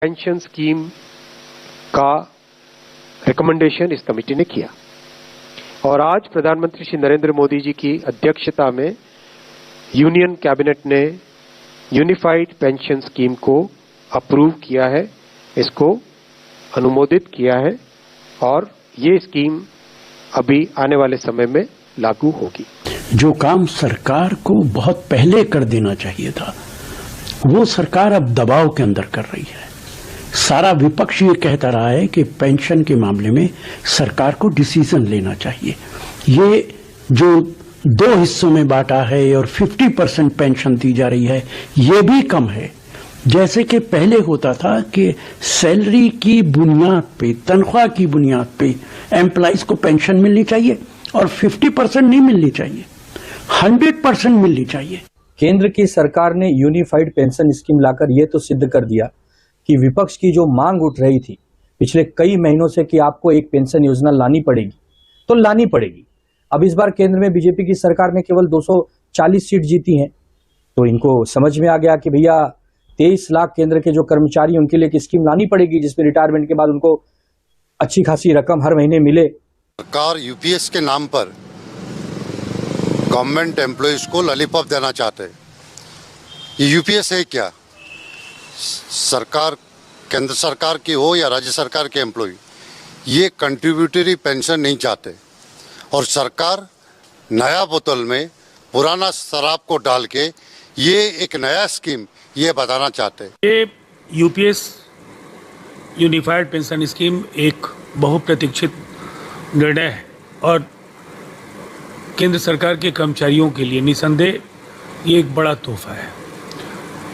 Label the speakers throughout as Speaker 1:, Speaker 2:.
Speaker 1: Pension scheme का recommendation इस committee ने किया और आज प्रधानमंत्री श्री नरेंद्र मोदी जी की अध्यक्षता में यूनियन कैबिनेट ने यूनिफाइड पेंशन स्कीम को अप्रूव किया है, इसको अनुमोदित किया है और ये स्कीम अभी आने वाले समय में लागू होगी।
Speaker 2: जो काम सरकार को बहुत पहले कर देना चाहिए था वो सरकार अब दबाव के अंदर कर रही है। सारा विपक्ष ये कहता रहा है कि पेंशन के मामले में सरकार को डिसीजन लेना चाहिए। ये जो 2 हिस्सों में बांटा है और 50% पेंशन दी जा रही है, ये भी कम है। जैसे कि पहले होता था कि सैलरी की बुनियाद पे, तनख्वाह की बुनियाद पे एम्प्लॉइज को पेंशन मिलनी चाहिए और 50% नहीं मिलनी चाहिए, 100% मिलनी चाहिए।
Speaker 3: केंद्र की सरकार ने यूनिफाइड पेंशन स्कीम लाकर यह तो सिद्ध कर दिया कि विपक्ष की जो मांग उठ रही थी पिछले कई महीनों से कि आपको एक पेंशन योजना लानी पड़ेगी, तो लानी पड़ेगी। अब इस बार केंद्र में बीजेपी की सरकार ने केवल 240 सीट जीती हैं, तो इनको समझ में आ गया कि भैया 23 लाख केंद्र के जो कर्मचारी उनके लिए एक स्कीम लानी पड़ेगी जिसमें रिटायरमेंट के बाद उनको अच्छी खासी रकम हर महीने मिले।
Speaker 4: सरकार यूपीएस के नाम पर गवर्नमेंट एम्प्लॉइज को लॉलीपॉप देना चाहते हैं। ये यूपीएस है क्या? सरकार, केंद्र सरकार की हो या राज्य सरकार के एम्प्लॉय, ये कंट्रीब्यूटरी पेंशन नहीं चाहते और सरकार नया बोतल में पुराना शराब को डाल के ये एक नया स्कीम ये बताना चाहते हैं।
Speaker 5: ये यूपीएस यूनिफाइड पेंशन स्कीम एक बहुप्रतीक्षित निर्णय है और केंद्र सरकार के कर्मचारियों के लिए निसंदेह ये एक बड़ा तोहफा है।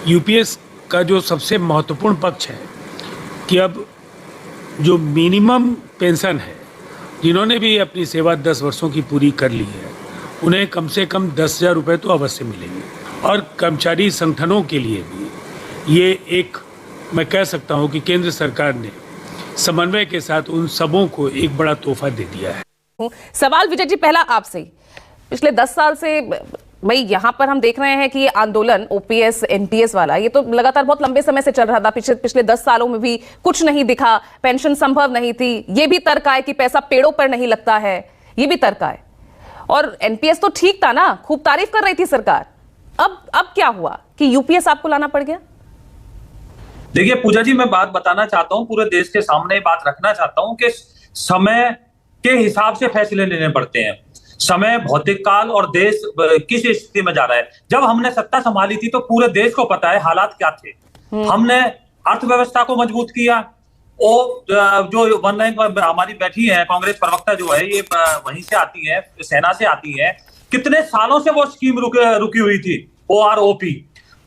Speaker 5: यूपीएस का जो सबसे महत्वपूर्ण पक्ष है कि अब जो मिनिमम पेंशन है, जिन्होंने भी अपनी सेवा 10 वर्षों की पूरी कर ली है, उन्हें कम से कम 10,000 रुपये तो अवश्य मिलेंगे और कर्मचारी संगठनों के लिए भी ये एक, मैं कह सकता हूँ कि केंद्र सरकार ने समन्वय के साथ उन सबों को एक बड़ा तोहफा दे दिया है।
Speaker 6: सवाल विजय जी पहला आपसे, पिछले 10 साल से भाई यहाँ पर हम देख रहे हैं कि ये आंदोलन ओपीएस एनपीएस वाला ये तो लगातार बहुत लंबे समय से चल रहा था। पिछले 10 सालों में भी कुछ नहीं दिखा, पेंशन संभव नहीं थी। ये भी तर्क है कि पैसा पेड़ों पर नहीं लगता है, ये भी तर्क है। और एनपीएस तो ठीक था ना, खूब तारीफ कर रही थी सरकार। अब क्या हुआ कि यूपीएस आपको लाना पड़ गया?
Speaker 7: देखिए पूजा जी, मैं बात बताना चाहता हूं, पूरे देश के सामने बात रखना चाहता हूं कि समय के हिसाब से फैसले लेने पड़ते हैं। समय, भौतिक काल और देश किस स्थिति में जा रहा है। जब हमने सत्ता संभाली थी तो पूरे देश को पता है हालात क्या थे। हमने अर्थव्यवस्था को मजबूत किया। वो जो वन रैंक हमारी बैठी है कांग्रेस प्रवक्ता जो है, ये वहीं से आती है, सेना से आती है। कितने सालों से वो स्कीम रुकी हुई थी, OROP।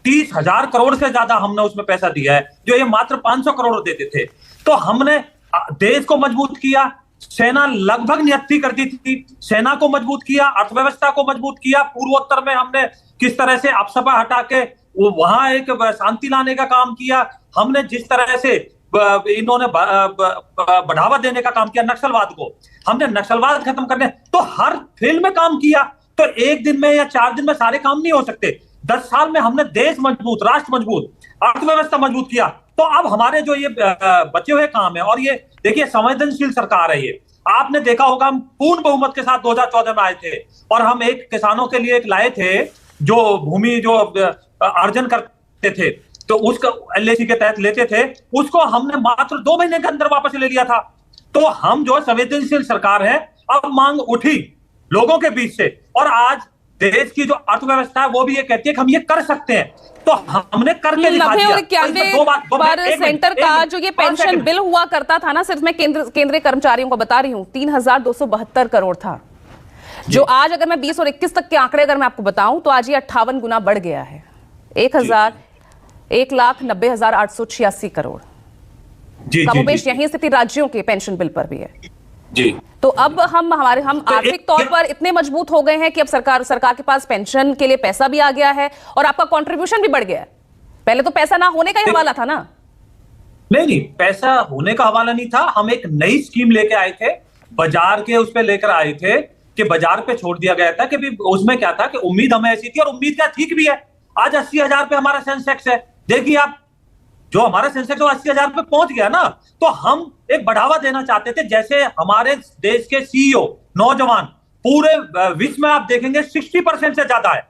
Speaker 7: 30,000 करोड़ से ज्यादा हमने उसमें पैसा दिया है, जो ये मात्र 500 करोड़ देते थे। तो हमने देश को मजबूत किया, सेना लगभग नियुक्ति कर दी थी, सेना को मजबूत किया, अर्थव्यवस्था को मजबूत किया। पूर्वोत्तर में हमने किस तरह से अपसपा हटा के वहां एक शांति लाने का काम किया। हमने जिस तरह से इन्होंने बढ़ावा देने का काम किया नक्सलवाद को, हमने नक्सलवाद खत्म करने, तो हर फील्ड में काम किया। तो एक दिन में या 4 दिन में सारे काम नहीं हो सकते। 10 साल में हमने देश मजबूत, राष्ट्र मजबूत, अर्थव्यवस्था मजबूत किया। तो अब हमारे जो ये बचे हुए काम है, और ये देखिए संवेदनशील सरकार है ये। आपने देखा होगा हम पूर्ण बहुमत के साथ 2014 में आए थे और हम एक किसानों के लिए एक लाए थे जो भूमि जो अर्जन करते थे, तो उसका LAC के तहत लेते थे, उसको हमने मात्र 2 महीने के अंदर वापस ले लिया था। तो हम जो संवेदनशील सरकार है, अब मांग उठी लोगों के बीच से और आज देश की जो अर्थव्यवस्था है वो भी ये कहती है कि हम ये कर सकते हैं। तो हमने करके दिखा दिया।
Speaker 6: 91 पर सेंटर का जो ये पेंशन बिल हुआ करता था ना, सिर्फ मैं केंद्रीय कर्मचारियों को बता रही हूं, 3,272 करोड़ था, जो आज अगर मैं 20 और 21 तक के आंकड़े अगर मैं आपको बताऊं तो आज ये 58 गुना बढ़ गया है। 1,90,886 करोड़। कमोबेश यही स्थिति राज्यों के पेंशन बिल पर भी है
Speaker 7: जी।
Speaker 6: तो अब हम आर्थिक तौर पर इतने मजबूत हो गए हैं कि अब सरकार के पास पेंशन के लिए पैसा भी आ गया है और आपका कंट्रीब्यूशन भी बढ़ गया है। पहले तो पैसा ना होने का ही हवाला था ना।
Speaker 7: नहीं, पैसा होने का हवाला नहीं था। हम एक नई स्कीम लेके आए थे, बाजार के उस पे लेकर आए थे कि बाजार पे छोड़ दिया गया था कि भी उसमें क्या था कि उम्मीद हमें ऐसी थी और उम्मीद क्या ठीक भी है। आज 80,000 पे हमारा सेंसेक्स है। देखिए आप, जो हमारा सेंसेक्स 80,000 पे पहुंच गया ना, तो हम एक बढ़ावा देना चाहते थे। जैसे हमारे देश के सीईओ नौजवान पूरे विश्व में आप देखेंगे 60% से ज्यादा है,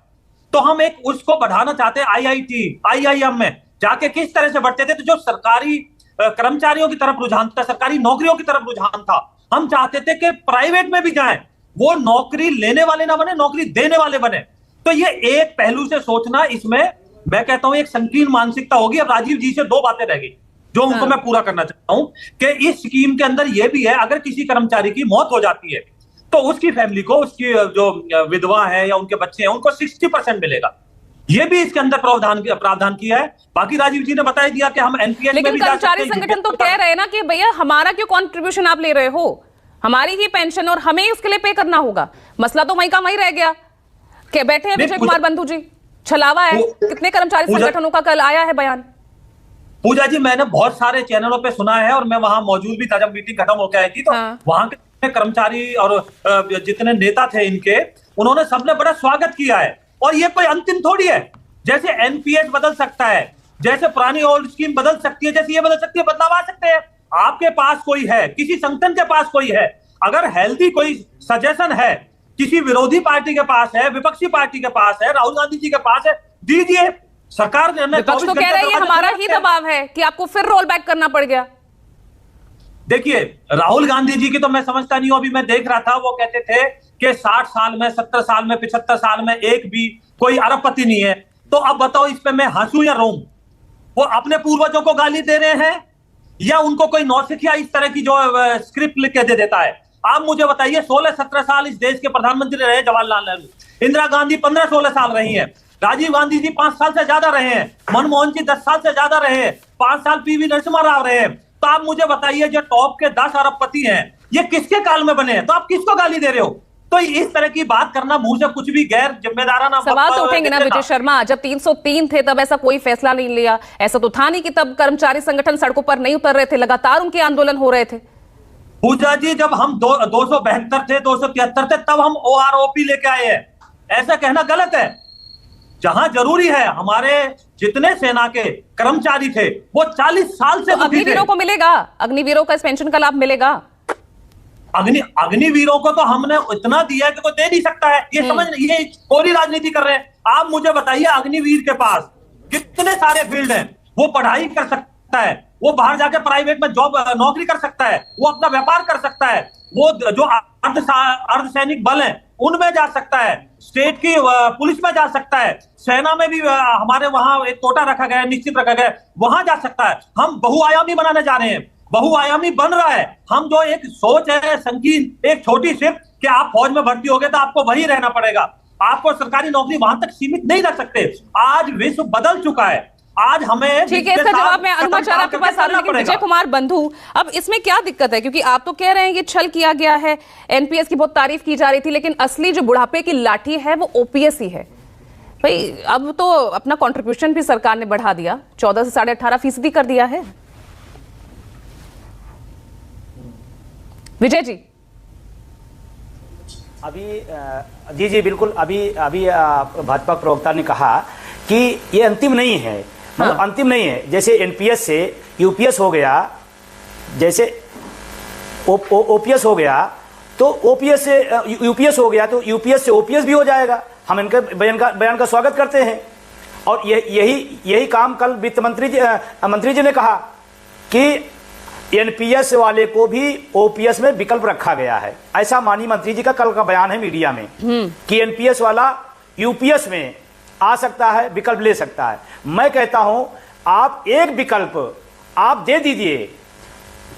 Speaker 7: तो हम एक उसको बढ़ाना चाहते हैं। IIT IIM में जाके किस तरह से बढ़ते थे, तो जो सरकारी कर्मचारियों की तरफ रुझान था, सरकारी नौकरियों की तरफ रुझान था, हम चाहते थे कि प्राइवेट में भी जाएं, वो नौकरी लेने वाले ना बने, नौकरी देने वाले बने। तो ये एक पहलू से सोचना, इसमें मैं कहता हूं एक संकीर्ण मानसिकता होगी। अब राजीव जी से 2 बातें रह गई जो उनको मैं पूरा करना चाहता हूं कि इस स्कीम के अंदर यह भी है, अगर किसी कर्मचारी की मौत हो जाती है तो उसकी फैमिली को, उसकी जो विधवा है या उनके बच्चे हैं, उनको 60% मिलेगा। ये भी इसके अंदर प्रावधान किया है। बाकी राजीव जी ने बता दिया कि हम एनपीएस में भी जा सकते हैं।
Speaker 6: कर्मचारी संगठन तो कह रहे हैं ना कि भैया हमारा क्यों कंट्रीब्यूशन आप ले रहे हो, हमारी ही पेंशन और हमें उसके लिए पे करना होगा। मसला तो वहीं का वहीं रह गया कि बैठे हैं विजय कुमार बंधु जी, छलावा है। कितने कर्मचारी संगठनों का कल आया है बयान।
Speaker 7: पूजा जी, मैंने बहुत सारे चैनलों पे सुना है और मैं वहां मौजूद भी था जब मीटिंग खत्म होकर आई थी, तो वहां के कर्मचारी और जितने नेता थे इनके, उन्होंने सबने बड़ा स्वागत किया है। और ये कोई अंतिम थोड़ी है, जैसे एनपीएस बदल सकता है, जैसे पुरानी ओल्ड स्कीम बदल सकती है, जैसे ये बदल सकती है, बदलाव आ सकते हैं। आपके पास कोई है, किसी संगठन के पास कोई है, अगर हेल्दी कोई सजेशन है, किसी विरोधी पार्टी के पास है, विपक्षी पार्टी के पास है, राहुल गांधी जी के पास है, दीजिए। सरकार ने
Speaker 6: विपक्ष तो कह रही है हमारा ही दबाव है कि आपको फिर रोल बैक करना पड़ गया।
Speaker 7: देखिए, राहुल गांधी जी की तो मैं समझता नहीं हूं। अभी मैं देख रहा था, वो कहते थे कि 60 साल में, 70 साल में, 75 साल में एक भी कोई अरबपति नहीं है। तो अब बताओ, इस पे मैं हंसू या रोऊं? वो अपने पूर्वजों को गाली दे रहे हैं या उनको कोई नौसिखिया इस तरह की जो स्क्रिप्ट लिख के दे देता है? आप मुझे बताइए, 16-17 साल इस देश के प्रधानमंत्री रहे जवाहरलाल नेहरू, इंदिरा गांधी 15-16 साल रही हैं, राजीव गांधी जी 5 साल से ज्यादा रहे हैं, मनमोहन जी 10 साल से ज्यादा रहे हैं, 5 साल पीवी नरसिम्हा राव रहे हैं। तो आप मुझे बताइए, जो टॉप के 10 अरबपति हैं, ये किसके काल में बने हैं? तो आप किसको गाली दे रहे हो? तो इस तरह की बात करना मुंह से कुछ भी गैर जिम्मेदाराना
Speaker 6: सवाल तो उठेंगे ना विजय शर्मा। जब 303 थे तब ऐसा कोई फैसला नहीं लिया, ऐसा तो था नहीं कि तब कर्मचारी संगठन सड़कों पर नहीं उतर रहे थे, लगातार उनके आंदोलन हो रहे थे।
Speaker 7: पूजा जी, जब हम 272 थे, 273 थे, तब हम OROP लेके आए हैं। ऐसा कहना गलत है। जहां जरूरी है, हमारे जितने सेना के कर्मचारी थे वो 40 साल से
Speaker 6: तो अग्निवीरों को मिलेगा, अग्निवीरों का इस पेंशन का लाभ मिलेगा।
Speaker 7: अग्निवीरों को तो हमने इतना दिया कि कोई दे नहीं सकता है। ये समझ, ये कोरी राजनीति कर रहे हैं। आप मुझे बताइए, अग्निवीर के पास कितने सारे फील्ड हैं, वो पढ़ाई कर सकता है, वो बाहर जाकर प्राइवेट में जॉब नौकरी कर सकता है, वो अपना व्यापार कर सकता है, वो जो अर्धसैनिक बल है उनमें जा सकता है, स्टेट की पुलिस में जा सकता है, सेना में भी हमारे वहां एक कोटा रखा गया है, निश्चित रखा गया है, वहां जा सकता है। हम बहुआयामी बनाने जा रहे हैं, बहुआयामी बन रहा है। हम जो एक सोच है संकीर्ण, एक छोटी सिर्फ कि आप फौज में भर्ती हो गए तो आपको वही रहना पड़ेगा, आपको सरकारी नौकरी वहां तक सीमित नहीं रख सकते। आज विश्व बदल चुका है। आज हमें,
Speaker 6: ठीक है, इसका जवाब मैं अनुमाचार आपके पास आ रहा हूं। विजय कुमार बंधु, अब इसमें क्या दिक्कत है? क्योंकि आप तो कह रहे हैं कि छल किया गया है, एनपीएस की बहुत तारीफ की जा रही थी, लेकिन असली जो बुढ़ापे की लाठी है वो ओपीएस ही है। भाई अब तो अपना कंट्रीब्यूशन भी सरकार ने बढ़ा दिया, 14 से 18.5% कर दिया है। विजय जी,
Speaker 8: अभी जी बिल्कुल, अभी भाजपा प्रवक्ता ने कहा कि ये अंतिम नहीं है, मतलब अंतिम नहीं है। जैसे एनपीएस से यूपीएस हो गया, जैसे ओपीएस हो गया, तो ओपीएस से यूपीएस हो गया, तो यूपीएस से ओपीएस भी हो जाएगा। हम इनके बयान का स्वागत करते हैं। और यही काम कल वित्त मंत्री जी ने कहा कि एनपीएस वाले को भी ओपीएस में विकल्प रखा गया है। ऐसा माननीय मंत्री जी का कल का बयान है मीडिया में कि एनपीएस वाला यूपीएस में आ सकता है, विकल्प ले सकता है। मैं कहता हूं, आप एक विकल्प आप दे दीजिए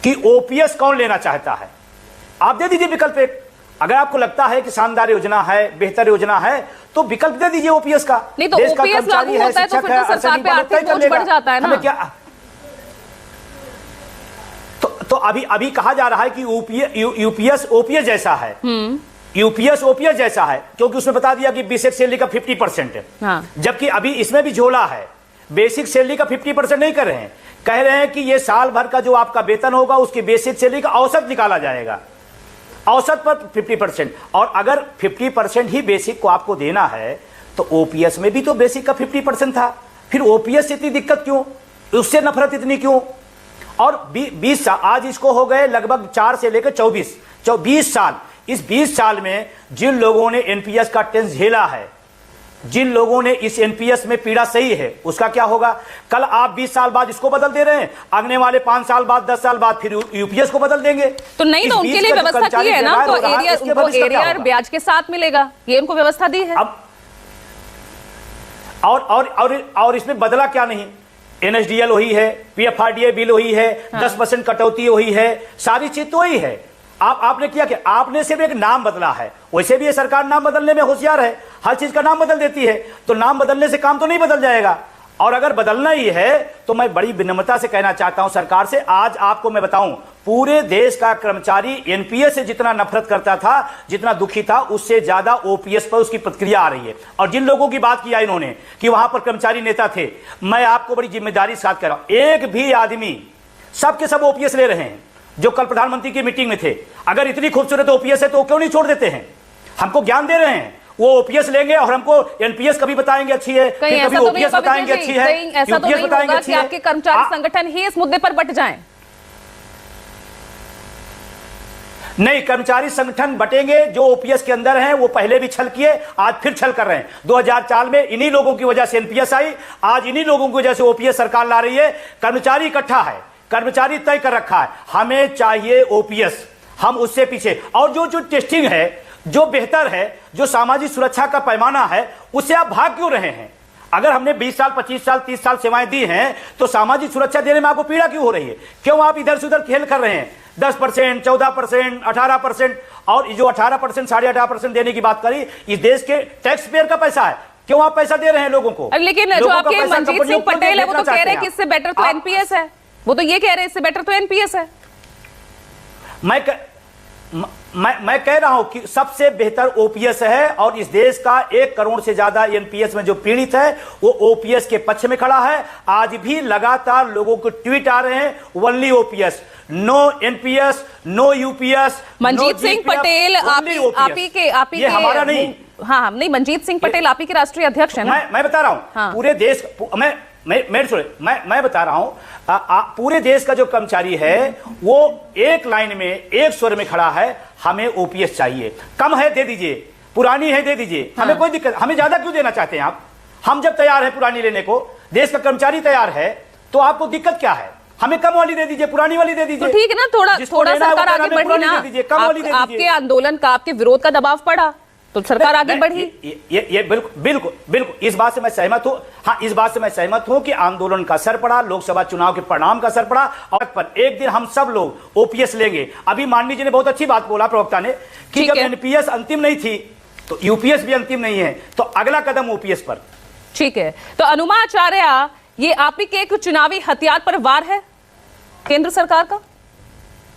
Speaker 8: कि ओपीएस कौन लेना चाहता है, आप दे दीजिए विकल्प एक। अगर आपको लगता है कि शानदार योजना है, बेहतर योजना है, तो विकल्प दे दीजिए ओपीएस का।
Speaker 6: नहीं तो ओपीएस लागू होता है तो फिर तो सरकार पे आर्थिक बोझ बढ़ जाता है ना।
Speaker 8: क्या तो अभी कहा जा रहा है कि यूपीएस ओपीएस जैसा है, यूपीएस ओपीएस जैसा है, क्योंकि उसमें बता दिया कि बेसिक सैलरी का 50% है। जबकि अभी इसमें भी झोला है, बेसिक सैलरी का 50% नहीं कर रहे हैं, कह रहे हैं कि ये साल भर का जो आपका वेतन होगा उसकी बेसिक सैलरी का औसत निकाला जाएगा, औसत पर 50%। और अगर 50% ही बेसिक को आपको देना है तो ओपीएस में भी तो बेसिक का 50% था, फिर ओपीएस से इतनी दिक्कत क्यों? उससे नफरत इतनी क्यों? और 20 साल आज इसको हो गए, लगभग 4 से लेकर 20 साल। इस 20 साल में जिन लोगों ने एनपीएस का टेंस झेला है, जिन लोगों ने इस एनपीएस में पीड़ा सही है, उसका क्या होगा? कल आप 20 साल बाद इसको बदल दे रहे हैं, अगले वाले 5 साल बाद, 10 साल बाद फिर यूपीएस को बदल देंगे।
Speaker 6: तो नहीं, तो उनके लिए व्यवस्था की है ना, तो एरिया ब्याज के साथ मिलेगा, ये उनको व्यवस्था दी है।
Speaker 8: अब और इसमें बदला क्या नहीं? एनएसडीएल वही है, पीएफआरडीए बिल वही है, 10% कटौती वही है, सारी चीज तो वही है। आपने किया कि आपने सिर्फ एक नाम बदला है। वैसे भी ये सरकार नाम बदलने में होशियार है, हर चीज का नाम बदल देती है, तो नाम बदलने से काम तो नहीं बदल जाएगा। और अगर बदलना ही है तो मैं बड़ी विनम्रता से कहना चाहता हूं सरकार से, आज आपको मैं बताऊं, पूरे देश का कर्मचारी एनपीएस से जितना नफरत करता था, जितना दुखी था, उससे ज्यादा ओपीएस पर उसकी प्रतिक्रिया आ रही है। और जिन लोगों की बात किया इन्होंने कि वहां पर कर्मचारी नेता थे, मैं आपको बड़ी जिम्मेदारी के साथ कह रहा हूं, एक भी आदमी, सबके सब ओपीएस ले रहे हैं जो कल प्रधानमंत्री की मीटिंग में थे। अगर इतनी खूबसूरत ओपीएस है तो क्यों नहीं छोड़ देते हैं? हमको ज्ञान दे रहे हैं, वो ओपीएस लेंगे और हमको एनपीएस कभी बताएंगे अच्छी है, फिर कभी ओपीएस बताएंगे अच्छी है, यूपीएस बताएंगे अच्छी है।
Speaker 6: आपके कर्मचारी संगठन ही इस मुद्दे पर बट जाएं?
Speaker 8: नहीं, कर्मचारी संगठन बटेंगे जो ओपीएस के अंदर हैं, वो पहले भी छल किए, आज फिर छल कर रहे हैं। 2004 में इन्हीं लोगों की वजह से एनपीएस आई, आज इन्हीं लोगों की वजह से ओपीएस सरकार ला रही है। कर्मचारी इकट्ठा है, कर्मचारी तय कर रखा है, हमें चाहिए ओपीएस, हम उससे पीछे। और जो टेस्टिंग है, जो बेहतर है, जो सामाजिक सुरक्षा का पैमाना है, उससे आप भाग क्यों रहे हैं? अगर हमने 20 साल, 25 साल, 30 साल सेवाएं दी हैं, तो सामाजिक सुरक्षा देने में आपको पीड़ा क्यों हो रही है? क्यों आप इधर से उधर खेल कर रहे हैं? 10%, 14%, 18%, और जो 18%, 18.5% देने की बात करी, इस देश के टैक्स पेयर का पैसा है, क्यों आप पैसा दे रहे हैं लोगों को?
Speaker 6: लेकिन जो आपके मनजीत सिंह पटेल है, वो तो कह रहे हैं कि इससे बेटर तो एनपीएस है, वो तो ये कह रहे हैं इससे बेटर तो एनपीएस है।
Speaker 8: मैं कह रहा हूं कि सबसे बेहतर ओपीएस है, और इस देश का 1 करोड़ से ज्यादा एनपीएस में जो पीड़ित है, वो ओपीएस के पक्ष में खड़ा है। आज भी लगातार लोगों को ट्वीट आ रहे हैं, only OPS, no NPS, no UPS.
Speaker 6: Manjit Singh Patel आप ही के
Speaker 8: हमारा नहीं,
Speaker 6: हाँ नहीं, मनजीत सिंह पटेल आप ही के राष्ट्रीय अध्यक्ष है ना?
Speaker 8: मैं बता रहा हूं, पूरे देश, मैं बता रहा हूं, पूरे देश का जो कर्मचारी है, वो एक लाइन में, एक स्वर में खड़ा है, हमें ओपीएस चाहिए। कम है दे दीजिए, पुरानी है दे दीजिए, हमें कोई दिक्कत, हमें ज्यादा क्यों देना चाहते हैं आप? हम जब तैयार है पुरानी लेने को, देश का कर्मचारी तैयार है, तो आपको दिक्कत क्या है? हमें कम वाली दे दीजिए, पुरानी वाली दे दीजिए।
Speaker 6: तो ठीक है ना, थोड़ा सरकार आगे बढ़ी ना, आपके आंदोलन का, आपके विरोध का दबाव पड़ा तो सरकार आगे बढ़ी।
Speaker 8: ये बिल्कुल इस बात से मैं सहमत हूं। हाँ, इस बात से मैं सहमत हूं कि आंदोलन का असर पड़ा, लोकसभा चुनाव के परिणाम का असर पड़ा, और पर एक दिन हम सब लोग ओपीएस लेंगे। अभी माननीय जी ने बहुत अच्छी बात बोला, प्रवक्ता ने, कि जब एनपीएस अंतिम नहीं थी तो यूपीएस भी अंतिम नहीं है, तो अगला कदम ओपीएस पर।
Speaker 6: ठीक है, तो अनुमा आचार्य, ये आप ही के एक चुनावी हथियार पर वार है केंद्र सरकार का?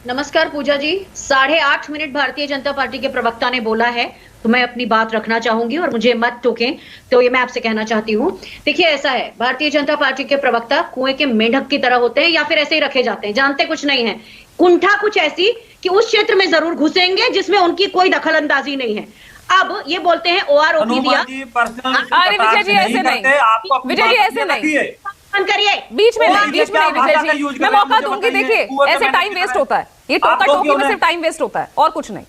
Speaker 9: नमस्कार पूजा जी, 8.5 मिनट भारतीय जनता पार्टी के प्रवक्ता ने बोला है, तो मैं अपनी बात रखना चाहूंगी और मुझे मत टोकें। तो ये मैं आपसे कहना चाहती हूँ, देखिए ऐसा है, भारतीय जनता पार्टी के प्रवक्ता कुएं के मेंढक की तरह होते हैं, या फिर ऐसे ही रखे जाते हैं, जानते कुछ नहीं है। कुंठा कुछ ऐसी कि उस क्षेत्र में जरूर घुसेंगे जिसमें उनकी कोई दखल अंदाजी नहीं है। अब ये बोलते हैं ओआरओपी दिया।
Speaker 6: अरे विजय जी ऐसे नहीं, विजय जी ऐसे नहीं, करिए बीच में नहीं विजय जी, मैं मौका दूंगी। देखिए ऐसे टाइम वेस्ट होता है, ये टोका टोकी में सिर्फ टाइम वेस्ट होता है और कुछ नहीं।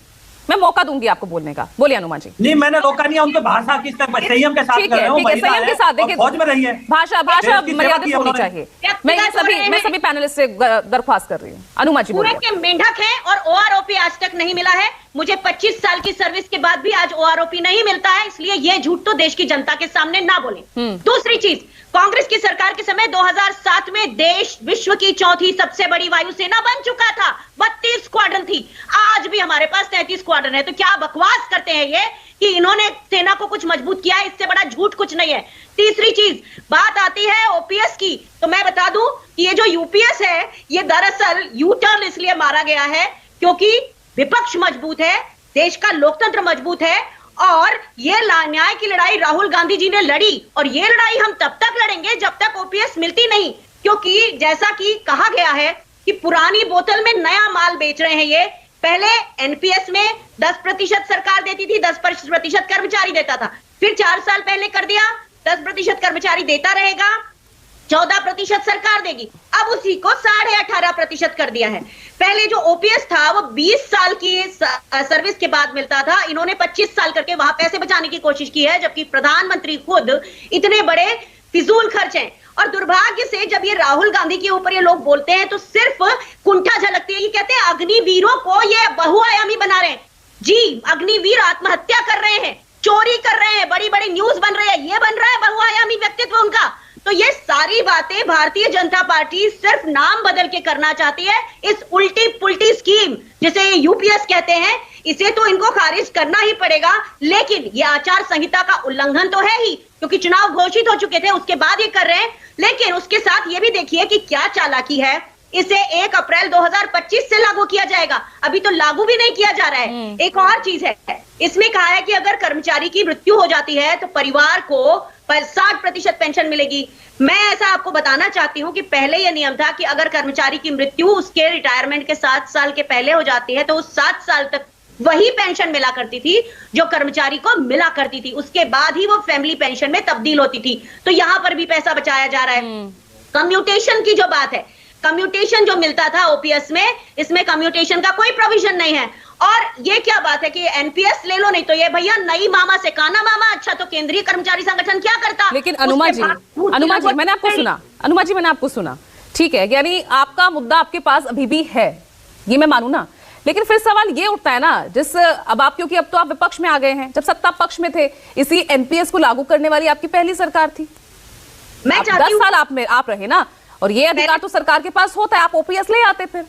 Speaker 6: मैं मौका दूंगी आपको बोलने का, बोलिए अनुमा जी।
Speaker 7: नहीं, मैंने रोका नहीं है, उनके भाषा किस तरह संयम के साथ कर रहे हो,
Speaker 6: संयम के साथ। देखिए
Speaker 7: फौज में रही है,
Speaker 6: भाषा मर्यादित होनी चाहिए। मैं सभी पैनलिस्ट से दरख्वास्त कर रही हूँ। अनुमा जी बोलिए।
Speaker 9: के मेंढक हैं और ओआरओपी आज तक नहीं मिला है। मुझे 25 साल की सर्विस के बाद भी आज ओआरओपी नहीं मिलता है, इसलिए ये झूठ तो देश की जनता के सामने ना बोले। दूसरी चीज, कांग्रेस की सरकार के समय 2007 में देश विश्व की 4थी सबसे बड़ी वायुसेना बन चुका था, 32 स्क्वाड्रन थी। आज भी हमारे पास 33 स्क्वाड्रन है। तो क्या बकवास करते हैं ये कि इन्होंने सेना को कुछ मजबूत किया है, इससे बड़ा झूठ कुछ नहीं है। तीसरी चीज, बात आती है ओपीएस की, तो मैं बता दूं कि ये जो यूपीएस है, ये दरअसल यू टर्न इसलिए मारा गया है क्योंकि विपक्ष मजबूत है, देश का लोकतंत्र मजबूत है, और ये न्याय की लड़ाई राहुल गांधी जी ने लड़ी, और ये लड़ाई हम तब तक लड़ेंगे जब तक ओपीएस मिलती नहीं। क्योंकि जैसा कि कहा गया है कि पुरानी बोतल में नया माल बेच रहे हैं ये। पहले एनपीएस में 10% सरकार देती थी, 10% कर्मचारी देता था, फिर 4 साल पहले कर दिया 10% कर्मचारी देता रहेगा, 14% सरकार देगी। अब उसी को 18.5% कर दिया है। पहले जो ओपीएस था वो 20 साल की सर्विस के बाद मिलता था, इन्होंने 25 साल करके वहां पैसे बचाने की कोशिश की है, जबकि प्रधानमंत्री खुद इतने बड़े फिजूल खर्च हैं। और दुर्भाग्य से जब ये राहुल गांधी के ऊपर ये लोग बोलते हैं तो सिर्फ कुंठा झलकती है। ये कहते हैं अग्निवीरों को ये बहुआयामी बना रहे हैं। जी, अग्निवीर आत्महत्या कर रहे हैं, चोरी कर रहे हैं, बड़ी बड़ी न्यूज बन रही है, ये बन रहा है बहुआयामी व्यक्तित्व उनका। तो ये सारी बातें भारतीय जनता पार्टी सिर्फ नाम बदल के करना चाहती है। इस उल्टी पुल्टी स्कीम जिसे यूपीएस कहते हैं, इसे तो इनको खारिज करना ही पड़ेगा। लेकिन ये आचार संहिता का उल्लंघन तो है ही, क्योंकि चुनाव घोषित हो चुके थे, उसके बाद ये कर रहे हैं। लेकिन उसके साथ ये भी देखिए कि क्या चालाकी है। इसे 1 अप्रैल 2025 से लागू किया जाएगा, अभी तो लागू भी नहीं किया जा रहा है। एक और चीज है, इसमें कहा है कि अगर कर्मचारी की मृत्यु हो जाती है तो परिवार को 60% पेंशन मिलेगी। मैं ऐसा आपको बताना चाहती हूं कि पहले यह नियम था कि अगर कर्मचारी की मृत्यु उसके रिटायरमेंट के 7 साल के पहले हो जाती है तो उस 7 साल तक वही पेंशन मिला करती थी जो कर्मचारी को मिला करती थी, उसके बाद ही वो फैमिली पेंशन में तब्दील होती थी। तो यहां पर भी पैसा बचाया जा रहा है। कम्यूटेशन की जो बात है, कम्यूटेशन जो मिलता था ओपीएस में, इसमें कम्यूटेशन का कोई प्रोविजन नहीं है। और ये क्या बात है कि एनपीएस ले लो, नहीं तो ये भैया नई मामा से काना मामा। अच्छा, तो केंद्रीय कर्मचारी संगठन क्या करता?
Speaker 6: लेकिन अनुमा जी मैंने आपको सुना, ठीक है, यानी आपका मुद्दा आपके पास अभी भी है, ये मैं मानू ना। लेकिन फिर सवाल ये उठता है ना, अब आप, क्योंकि अब तो आप विपक्ष में आ गए हैं, जब सत्ता पक्ष में थे इसी एनपीएस को लागू करने वाली आपकी पहली सरकार थी।
Speaker 9: मैं
Speaker 6: 10 साल आप रहे ना, और ये अधिकार तो सरकार के पास होता है, आप ओपीएस ले आते। फिर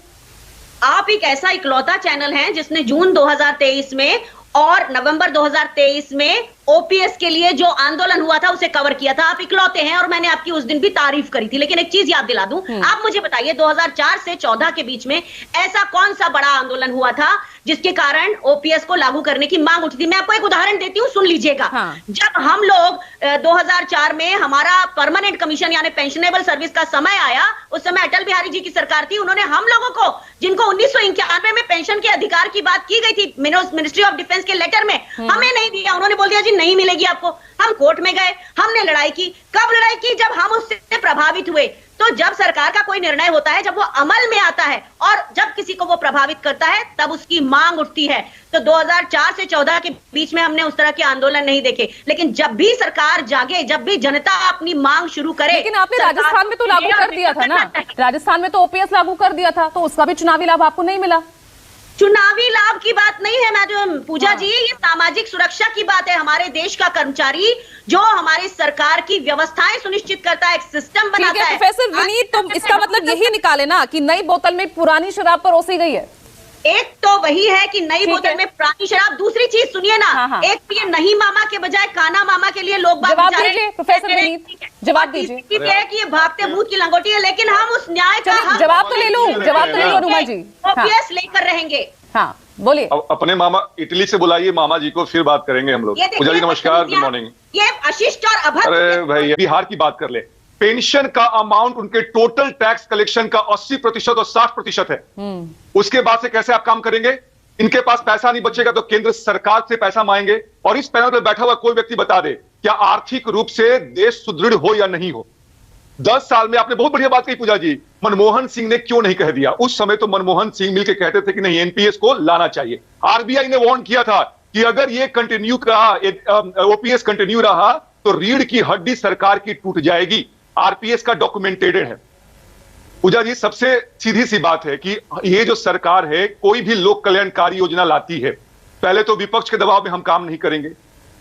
Speaker 9: आप एक ऐसा इकलौता चैनल हैं जिसने जून 2023 में और नवंबर 2023 में ओपीएस के लिए जो आंदोलन हुआ था उसे कवर किया था। आप इकलौते हैं, और मैंने आपकी उस दिन भी तारीफ करी थी। लेकिन एक चीज याद दिला दूं, आप मुझे बताइए 2004 से 14 के बीच में ऐसा कौन सा बड़ा आंदोलन हुआ था जिसके कारण ओपीएस को लागू करने की मांग उठी थी? मैं आपको एक उदाहरण देती हूं, सुन लीजिएगा। जब हम लोग 2004 में हमारा परमानेंट कमीशन यानी पेंशनेबल सर्विस का समय आया, उस समय अटल बिहारी जी की सरकार थी। उन्होंने हम लोगों को, जिनको 1991 में पेंशन के अधिकार की बात की गई थी मिनिस्ट्री ऑफ डिफेंस के लेटर में, हमें नहीं दिया। उन्होंने बोल दिया जी नहीं मिलेगी आपको। हम कोर्ट में गए, हमने लड़ाई की। कब लड़ाई की? जब हम उससे प्रभावित हुए। तो जब सरकार का कोई निर्णय होता है, जब वो अमल में आता है और जब किसी को वो प्रभावित करता है, तब उसकी मांग उठती है। तो 2004 से 14 के बीच में हमने उस तरह के आंदोलन नहीं देखे। लेकिन जब भी सरकार जागे, जब भी जनता अपनी मांग शुरू करे।
Speaker 6: लेकिन आपने राजस्थान में तो लागू कर दिया था ना, राजस्थान में तो ओपीएस लागू कर दिया था, तो उसका भी चुनावी लाभ आपको नहीं मिला।
Speaker 9: चुनावी लाभ की बात नहीं है मैडम पूजा जी, ये सामाजिक सुरक्षा की बात है। हमारे देश का कर्मचारी जो हमारी सरकार की व्यवस्थाएं सुनिश्चित करता है, एक सिस्टम बनाता है।
Speaker 6: प्रोफेसर विनीत, तुम इसका मतलब यही निकाले ना कि नई बोतल में पुरानी शराब परोसी गई है।
Speaker 9: एक तो वही है कि नई बोतल में पुरानी शराब, दूसरी चीज सुनिए ना, एक तो ये नहीं मामा के बजाय काना मामा के लिए लोग
Speaker 6: जवाब दीजिए प्रोफेसर विनीत, जवाब दीजिए।
Speaker 9: कि ये भागते भूत की लंगोटी है, लेकिन हम उस न्याय का
Speaker 6: जवाब तो ले लूं अनुमा जी,
Speaker 9: ओपीएस लेकर रहेंगे।
Speaker 6: हाँ बोलिए।
Speaker 10: अपने मामा इटली से बुलाइए मामा जी को, फिर बात करेंगे हम लोग। पूजा जी नमस्कार, गुड मॉर्निंग।
Speaker 9: ये अशिष्ट और अभद्र।
Speaker 10: अरे भाई, बिहार की बात कर ले। पेंशन का अमाउंट उनके टोटल टैक्स कलेक्शन का 80% और 60% है। उसके बाद से कैसे आप काम करेंगे? इनके पास पैसा नहीं बचेगा तो केंद्र सरकार से पैसा मांगेंगे। और इस पैनल पर बैठा हुआ कोई व्यक्ति बता दे, क्या आर्थिक रूप से देश सुदृढ़ हो या नहीं हो? 10 साल में आपने बहुत बढ़िया बात कही पूजा जी, मनमोहन सिंह ने क्यों नहीं कह दिया? उस समय तो मनमोहन सिंह मिलकर कहते थे कि नहीं, एनपीएस को लाना चाहिए। आरबीआई ने वार्न किया था कि अगर ये कंटिन्यू रहा, ओपीएस कंटिन्यू रहा तो रीढ़ की हड्डी सरकार की टूट जाएगी। आरपीएस का डॉक्यूमेंटेड है। पूजा जी, सबसे सीधी सी बात है कि ये जो सरकार है, कोई भी लोक कल्याणकारी योजना लाती है, पहले तो विपक्ष के दबाव में हम काम नहीं करेंगे।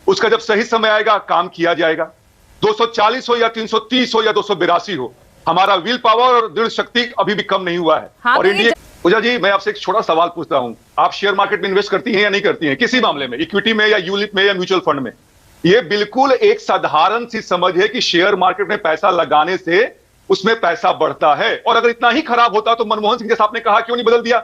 Speaker 10: उसका जब सही समय आएगा काम किया जाएगा। 240 हो या 330 हो या 282 हो, हमारा विल पावर और दृढ़ शक्ति अभी भी कम नहीं हुआ है।
Speaker 6: हाँ,
Speaker 10: और इंडिया, पूजा जी मैं आपसे एक छोटा सवाल पूछता हूं, आप शेयर मार्केट में इन्वेस्ट करती हैं या नहीं करती हैं? किसी मामले में, इक्विटी में या यूलिप में या म्यूचुअल फंड में? ये बिल्कुल एक साधारण सी समझ है कि शेयर मार्केट में पैसा लगाने से उसमें पैसा बढ़ता है। और अगर इतना ही खराब होता तो मनमोहन सिंह जैसा आपने कहा क्यों नहीं बदल दिया?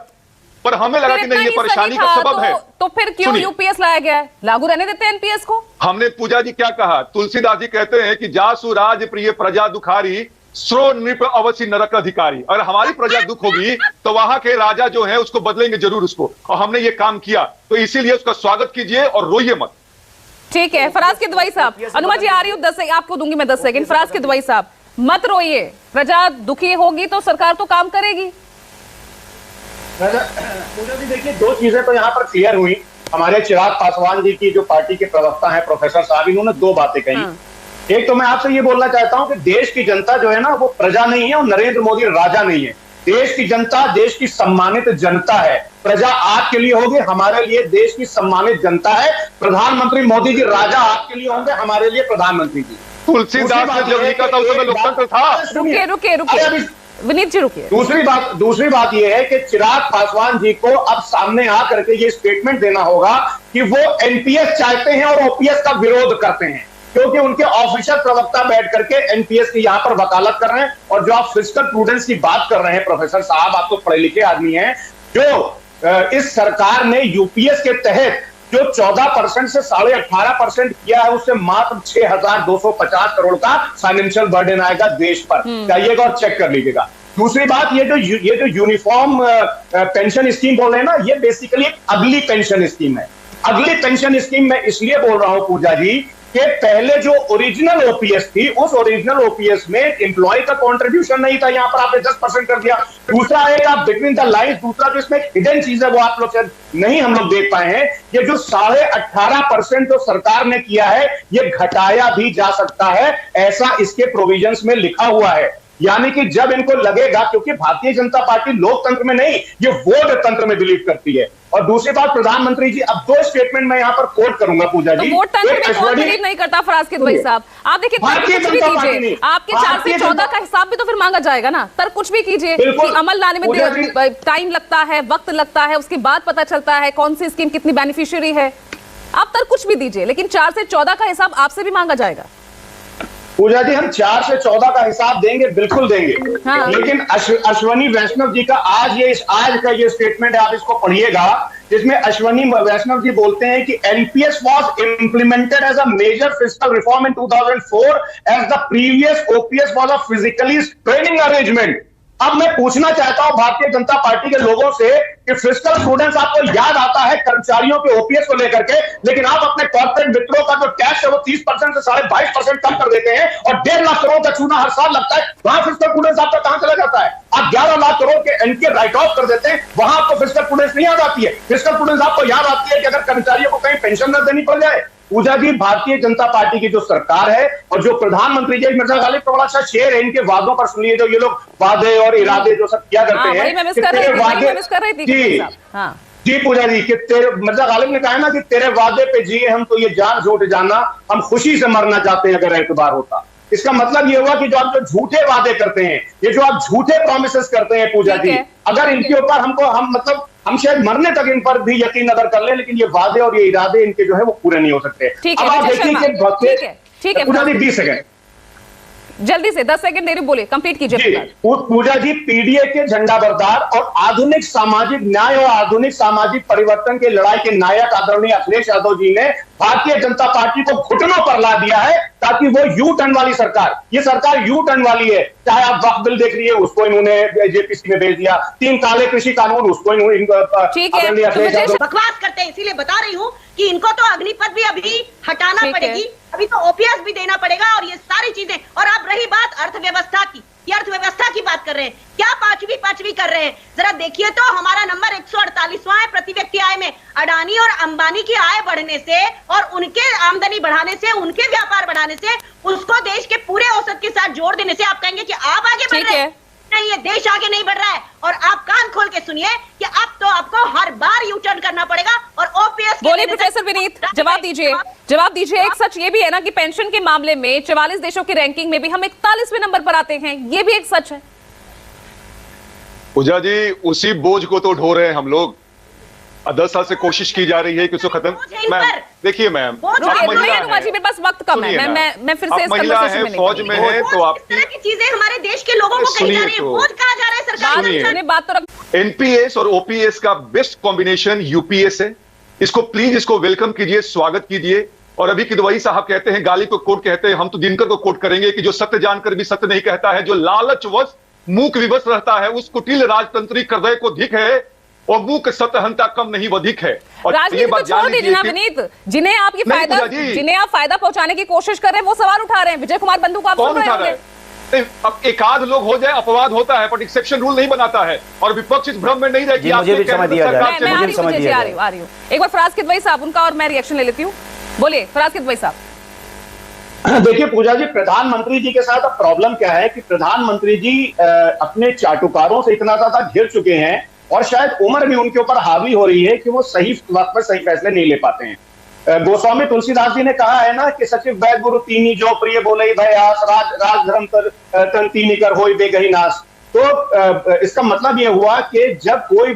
Speaker 10: पर हमें लगा कि नहीं, ये परेशानी का सबब है।
Speaker 6: तो फिर क्यों यूपीएस लाया गया है? लागू रहने देते हैं एनपीएस को।
Speaker 10: हमने पूजा जी क्या कहा? तुलसीदास जी कहते हैं कि जासु राज प्रिय प्रजा दुखारी, श्रो नृप अवश्य नरक अधिकारी। अगर हमारी प्रजा दुख होगी तो वहां के राजा जो है उसको बदलेंगे जरूर उसको, और हमने ये काम किया, तो इसीलिए उसका स्वागत कीजिए और रोइए मत।
Speaker 6: ठीक है, फराज के दवाई साहब, अनुमा जी आ रही हूँ, 10 सेकंड आपको दूंगी मैं, 10 सेकंड। फराज के दवाई साहब, मत रोइए, प्रजा दुखी होगी तो सरकार तो काम करेगी।
Speaker 11: पूजा जी देखिए, दो चीजें तो यहाँ पर क्लियर हुई। हमारे चिराग पासवान जी की जो पार्टी के प्रवक्ता हैं प्रोफेसर साहब, इन्होंने दो बातें कही। एक तो मैं आपसे ये बोलना चाहता हूं कि देश की जनता जो है ना वो प्रजा नहीं है और नरेंद्र मोदी राजा नहीं है। देश की जनता देश की सम्मानित जनता है। प्रजा आपके लिए होगी, हमारे लिए देश की सम्मानित जनता है। प्रधानमंत्री मोदी जी राजा आपके लिए होंगे, हमारे लिए प्रधानमंत्री जी।
Speaker 10: तुलसीदास ने जब लिखा था उस समय लोकतंत्र था।
Speaker 6: रुकिए विनीत जी रुकिए।
Speaker 11: दूसरी बात यह है कि चिराग पासवान जी को अब सामने आकर के ये स्टेटमेंट देना होगा कि वो एनपीएस चाहते हैं और ओपीएस का विरोध करते हैं, क्योंकि उनके ऑफिशियल प्रवक्ता बैठ करके एनपीएस की यहां पर वकालत कर रहे हैं। और जो आप फिस्कल प्रूडेंस की बात कर रहे हैं प्रोफेसर साहब, आप तो पढ़े लिखे आदमी हैं। जो इस सरकार ने यूपीएस के तहत जो 14% से 18.5% किया है, उससे मात्र 6,250 करोड़ का फाइनेंशियल बर्डन आएगा देश पर। जाइएगा और चेक कर लीजिएगा। दूसरी बात, ये जो यूनिफॉर्म पेंशन स्कीम बोल रहे हैं ना, ये बेसिकली एक अगली पेंशन स्कीम है। अगली पेंशन स्कीम मैं इसलिए बोल रहा हूं पूजा जी कि पहले जो ओरिजिनल ओपीएस थी, उस ओरिजिनल ओपीएस में एम्प्लॉय का कंट्रीब्यूशन नहीं था, यहां पर आपने 10% कर दिया। दूसरा एक आप बिटवीन द लाइंस, दूसरा जो इसमें हिडन चीज है वो आप लोग नहीं हम लोग देख पाए हैं। ये जो 18.5% जो सरकार ने किया है, ये घटाया भी जा सकता है, ऐसा इसके प्रोविजंस में लिखा हुआ है। यानी कि जब इनको लगेगा, क्योंकि भारतीय जनता पार्टी लोकतंत्र में नहीं, ये वोट तंत्र में बिलीव करती है। और दूसरी बात, प्रधानमंत्री जी, अब दो स्टेटमेंट मैं यहां पर कोट करूंगा पूजा जी।
Speaker 6: तो वोट तंत्र में कौन बिलीव नहीं करता फराज़ भाई साहब? आप देखिए, कुछ भी कीजिए, आपके 4 से 14 का हिसाब भी तो फिर मांगा जाएगा ना। तर कुछ भी कीजिए कि अमल लाने में टाइम लगता है, वक्त लगता है, उसके बाद पता चलता है कौन सी स्कीम कितनी बेनिफिशियरी है। आप तर कुछ भी दीजिए, लेकिन 4 से 14 का हिसाब आपसे भी मांगा जाएगा।
Speaker 11: पूजा जी, हम 4 से 14 का हिसाब देंगे, बिल्कुल देंगे। लेकिन अश्वनी वैष्णव जी का आज का ये स्टेटमेंट है, आप इसको पढ़िएगा, जिसमें अश्वनी वैष्णव जी बोलते हैं कि NPS was implemented as a major fiscal reform in 2004 as the previous OPS was a physically training arrangement. अब मैं पूछना चाहता हूं भारतीय जनता पार्टी के लोगों से कि फिस्कल प्रूडेंस आपको याद आता है कर्मचारियों के ओपीएस को लेकर के, लेकिन आप अपने कॉर्पोरेट मित्रों का जो टैक्स है वो 30% से 22.5% कम कर देते हैं और 1.5 लाख करोड़ का चूना हर साल लगता है। वहां फिस्कल प्रूडेंस आपका कहां चला जाता है? आप 11 लाख करोड़ के एनपीए राइट ऑफ कर देते हैं, वहां आपको फिस्कल प्रूडेंस नहीं याद आती है। फिस्कल प्रूडेंस आपको याद आती है कि अगर कर्मचारियों को कहीं पेंशन न देनी पड़ जाए। पूजा जी, भारतीय जनता पार्टी की जो सरकार है और जो प्रधानमंत्री जी मिर्जा गालिब का बड़ा अच्छा शेर है, इनके वादों पर सुनिए, जो ये लोग वादे और इरादे जो सब किया करते हैं। जी पूजा जी, कि तेरे मिर्जा गालिब ने कहा ना कि तेरे वादे पे जिए हम तो ये जान झूठ जाना, हम खुशी से मरना चाहते हैं अगर एतबार होता। इसका मतलब ये हुआ कि जो आप जो झूठे वादे करते हैं, ये जो आप झूठे प्रॉमिसेस करते हैं पूजा जी, अगर इनके ऊपर हम शायद मरने तक इन पर भी यकीन अगर कर ले, लेकिन ये वादे और ये इरादे इनके जो है वो पूरे नहीं हो सकते। अब आप देखिए कि पूजा जी 20 सेकंड
Speaker 6: जल्दी से 10 सेकंड देरी बोले, कंप्लीट कीजिए।
Speaker 11: पूजा जी, पीडीए के झंडा बरदार और आधुनिक सामाजिक न्याय और आधुनिक सामाजिक परिवर्तन के लड़ाई के नायक आदरणीय अखिलेश यादव जी ने भारतीय जनता पार्टी को घुटनों पर ला दिया है, ताकि वो यू टर्न वाली सरकार, ये सरकार यू टर्न वाली है। चाहे आप वक्फ बिल देख लीजिए, उसको इन्होंने जेपीसी में भेज दिया, 3 काले कृषि कानून, उसको इन्होंने
Speaker 9: बकवास करते हैं। इसीलिए बता रही हूँ कि इनको तो अग्निपथ भी अभी हटाना पड़ेगी, अभी तो ओपीएस भी देना पड़ेगा और ये सारी चीजें। और अब रही बात अर्थव्यवस्था की, ये अर्थव्यवस्था की बात कर रहे हैं, क्या पांचवी कर रहे हैं? जरा देखिए तो हमारा नंबर 148वां है प्रति व्यक्ति आय में। अडानी और अंबानी की आय बढ़ने से और उनके आमदनी बढ़ाने से, उनके व्यापार बढ़ाने से, उसको देश के पूरे औसत के साथ जोड़ देने से आप कहेंगे कि आप आगे बढ़ रहे हैं। नहीं, ये देश आगे नहीं बढ़ रहा है। और आप कान खोल के सुनिए कि अब तो आपको हर बार यू टर्न करना पड़ेगा और ओपीएस।
Speaker 6: बोलिए प्रोफेसर विनीत, जवाब दीजिए। एक सच ये भी है ना कि पेंशन के मामले में 44 देशों की रैंकिंग में भी हम 41वें नंबर पर आते हैं, ये भी एक सच है।
Speaker 10: पूजा जी, उसी बोझ को तो ढो रहे हैं हम लोग। 10 साल से कोशिश की जा रही है कि उसको खत्म। मैम देखिए, मैम
Speaker 6: मेरे पास वक्त कम है, मैं फिर से
Speaker 10: महिला है, फौज में है, तो आपकी
Speaker 9: चीजें हमारे देश के लोगों को कही जा रही है, बोझ कहा जा रहा है सरकार।
Speaker 6: बात तो
Speaker 10: एनपीएस और ओपीएस का बेस्ट कॉम्बिनेशन यूपीएस है। इसको प्लीज इसको वेलकम कीजिए, स्वागत कीजिए। और अभी किदवई साहब कहते हैं, गाली को कोट कहते हैं, हम तो दिनकर को कोट करेंगे कि जो सत्य जानकर भी सत्य नहीं कहता है, जो लालचवश मूक विवश रहता है, उस कुटिल राजतंत्रिक हृदय को धिक है और मूक सत्यहंता कम नहीं वधिक है। और
Speaker 6: ये बात छोड़ दीजिए ना विनीत, जिन्हें आप फायदा पहुंचाने की कोशिश कर रहे हैं वो सवाल उठा रहे हैं। विजय कुमार बंधु को आप सुन रहे होंगे।
Speaker 10: अब एकाध लोग हो जाए अपवाद होता है, बट एक्सेप्शन रूल नहीं बनाता है। और विपक्ष इस भ्रम में नहीं रहे कि
Speaker 8: मुझे भी समझ दिया जाए।
Speaker 6: मैं आ रही हूँ। एक बार फराज किदवई साहब उनका और मैं रिएक्शन ले लेती हूँ। बोलिए फराज किदवई साहब।
Speaker 11: देखिए पूजा जी, प्रधानमंत्री जी के साथ अब प्रॉब्लम क्या है कि प्रधानमंत्री जी अपने चाटुकारों से इतना ज्यादा घिर चुके हैं और शायद उम्र भी उनके ऊपर हावी हो रही है कि वो सही वक्त पर सही फैसले नहीं ले पाते हैं। गोस्वामी तुलसीदास जी ने कहा है ना कि सचिव वैद गुरु तीनी जो प्रिय बोले भयास राज धर्म तन तीनी कर होई बेगही नाश। तो इसका मतलब यह हुआ कि जब कोई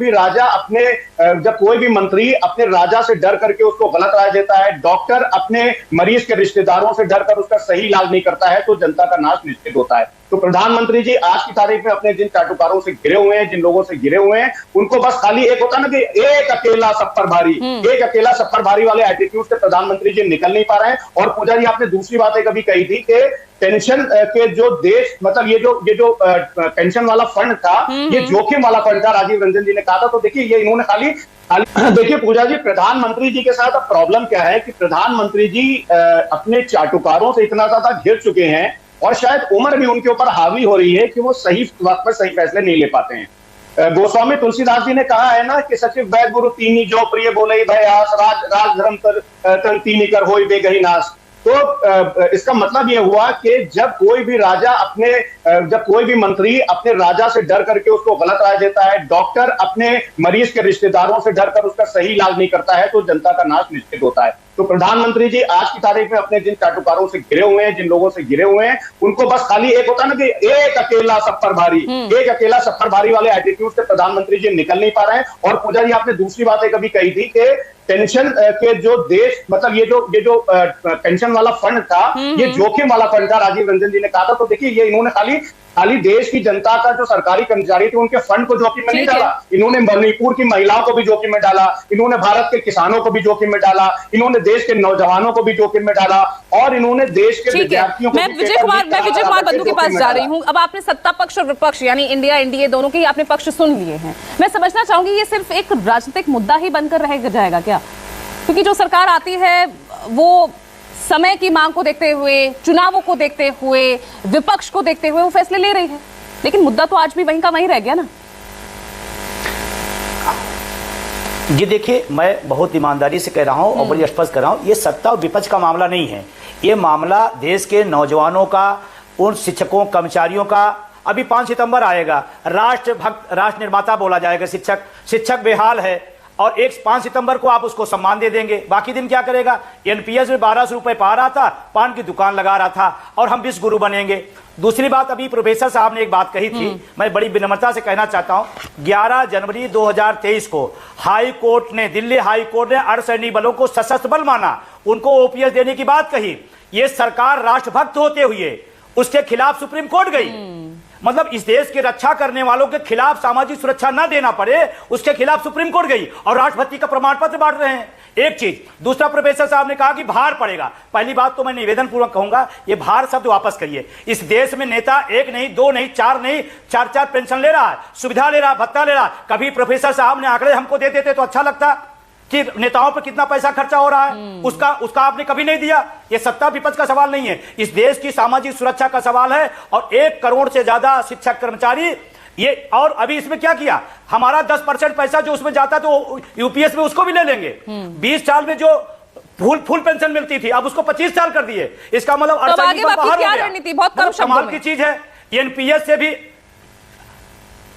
Speaker 11: भी मंत्री अपने राजा से डर करके उसको गलत राय देता है, डॉक्टर अपने मरीज के रिश्तेदारों से डर कर उसका सही इलाज नहीं करता है, तो जनता का नाश निश्चित होता है। तो प्रधानमंत्री जी आज की तारीख में अपने जिन चाटुकारों से घिरे हुए हैं, जिन लोगों से घिरे हुए हैं, उनको बस खाली एक होता ना कि एक अकेला सब पर भारी, एक अकेला सब पर भारी वाले एटीट्यूड से प्रधानमंत्री जी निकल नहीं पा रहे हैं। और पूजा जी, आपने दूसरी बात कभी कही थी कि पेंशन के जो देश मतलब ये जो पेंशन वाला फंड था, ये जोखिम वाला फंड था, राजीव रंजन जी ने कहा था। तो देखिए ये इन्होंने खाली देखिए पूजा जी, प्रधानमंत्री जी के साथ अब प्रॉब्लम क्या है कि प्रधानमंत्री जी अपने चाटुकारों से इतना ज्यादा घिर चुके हैं और शायद उम्र भी उनके ऊपर हावी हो रही है कि वो सही वक्त पर सही फैसले नहीं ले पाते हैं। गोस्वामी तुलसीदास जी ने कहा है ना कि सचिव वैद गुरु तीनी जो प्रिय बोले भयास राज धर्म तन तीनी कर होई बेगही नाश। तो इसका मतलब यह हुआ कि जब कोई भी मंत्री अपने राजा से डर करके उसको गलत राय देता है, डॉक्टर अपने मरीज के रिश्तेदारों से डर कर उसका सही इलाज नहीं करता है, तो जनता का नाश निश्चित होता है। तो प्रधानमंत्री जी आज की तारीख में अपने जिन चाटुकारों से घिरे हुए हैं, जिन लोगों से घिरे हुए हैं, उनको बस खाली एक होता ना कि एक अकेला सब पर भारी, एक अकेला सब पर भारी वाले एटीट्यूड से प्रधानमंत्री जी निकल नहीं पा रहे हैं। और पूजा जी, आपने दूसरी बात कभी कही थी कि पेंशन के जो देश मतलब ये जो पेंशन वाला फंड था, ये जोखिम वाला फंड था, राजीव रंजन जी ने कहा था। तो देखिए ये इन्होंने खाली देश की जनता का जो सरकारी कर्मचारी थे उनके फंड को जोखिम में नहीं डाला, इन्होंने मणिपुर की महिलाओं को भी जोखिम में डाला, इन्होंने भारत के किसानों को भी जोखिम में डाला, इन्होंने देश के नौजवानों को भी जोखिम में डाला और इन्होंने देश के विद्यार्थियों को।
Speaker 6: मैं विजय कुमार बंधु के पास जा रही हूँ। अब आपने सत्ता पक्ष और विपक्ष यानी इंडिया एनडीए दोनों के आपने पक्ष सुन लिए हैं। मैं समझना चाहूंगी ये सिर्फ एक राजनीतिक मुद्दा ही बनकर रह जाएगा क्या? क्योंकि जो सरकार आती है वो समय की मांग को देखते हुए, चुनावों को देखते हुए, विपक्ष को देखते हुए वो फैसले ले रही है, लेकिन मुद्दा तो आज भी वहीं का वहीं रह गया ना।
Speaker 8: जी देखिए, मैं बहुत ईमानदारी से कह रहा हूं और बड़ी स्पष्ट कर रहा हूं, ये सत्ता और विपक्ष का मामला नहीं है। ये मामला देश के नौजवानों का, उन शिक्षकों कर्मचारियों का। अभी 5 सितंबर आएगा, राष्ट्र निर्माता बोला जाएगा शिक्षक बेहाल है और 5 सितंबर को आप उसको सम्मान दे देंगे, बाकी दिन क्या करेगा? एनपीएस में 1200 रुपए पा रहा था, पान की दुकान लगा रहा था और हम विश्व गुरु बनेंगे। दूसरी बात, अभी प्रोफेसर साहब ने एक बात कही थी, मैं बड़ी विनम्रता से कहना चाहता हूं। 11 जनवरी 2023 को दिल्ली हाई कोर्ट ने अर्धसैनिक बलों को सशस्त्र बल माना, उनको ओपीएस देने की बात कही। ये सरकार राष्ट्रभक्त होते हुए उसके खिलाफ सुप्रीम कोर्ट गई। मतलब इस देश की रक्षा करने वालों के खिलाफ सामाजिक सुरक्षा न देना पड़े, उसके खिलाफ सुप्रीम कोर्ट गई और राष्ट्रभक्ति का प्रमाण पत्र बांट रहे हैं। एक चीज। दूसरा, प्रोफेसर साहब ने कहा कि भार पड़ेगा। पहली बात तो मैं निवेदन पूर्वक कहूंगा, ये भार शब्द वापस करिए। इस देश में नेता 1 नहीं, 2 नहीं, 4 नहीं, 4 पेंशन ले रहा है, सुविधा ले रहा है, भत्ता ले रहा है। कभी प्रोफेसर साहब ने आंकड़े हमको दे देते तो अच्छा लगता कि नेताओं पर कितना पैसा खर्चा हो रहा है, उसका आपने कभी नहीं दिया। यह सत्ता विपक्ष का सवाल नहीं है, इस देश की सामाजिक सुरक्षा का सवाल है। और 1 करोड़ से ज्यादा शिक्षक कर्मचारी ये, और अभी इसमें क्या किया, हमारा 10% पैसा जो उसमें जाता तो यूपीएस में उसको भी ले लेंगे। 20 साल में जो फुल पेंशन मिलती थी अब उसको 25 साल कर दिए। इसका मतलब बहुत कमाल की चीज है। एनपीएस से भी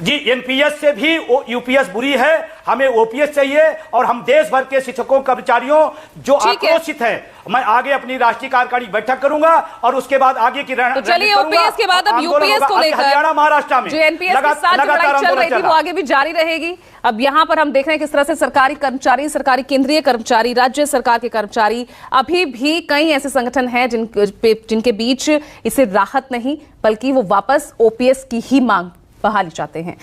Speaker 8: एनपीएस से भी यूपीएस बुरी है, हमें ओपीएस चाहिए। और हम देश भर के शिक्षकों कर्मचारियों जो आक्रोशित हैं, मैं आगे अपनी राष्ट्रीय कार्यकारिणी बैठक करूंगा और उसके बाद आगे की
Speaker 6: तो चलिए ओपीएस के बाद अब यूपीएस को लेकर
Speaker 8: हरियाणा महाराष्ट्र में
Speaker 6: जो एनपीएस के साथ लड़ाई चल रही थी वो आगे भी जारी रहेगी। अब यहाँ पर हम देख रहे हैं किस तरह से सरकारी कर्मचारी, सरकारी केंद्रीय कर्मचारी, राज्य सरकार के कर्मचारी, अभी भी कई ऐसे संगठन हैं जिनके बीच इसे राहत नहीं बल्कि वो वापस ओपीएस की ही मांग बहाली चाहते हैं।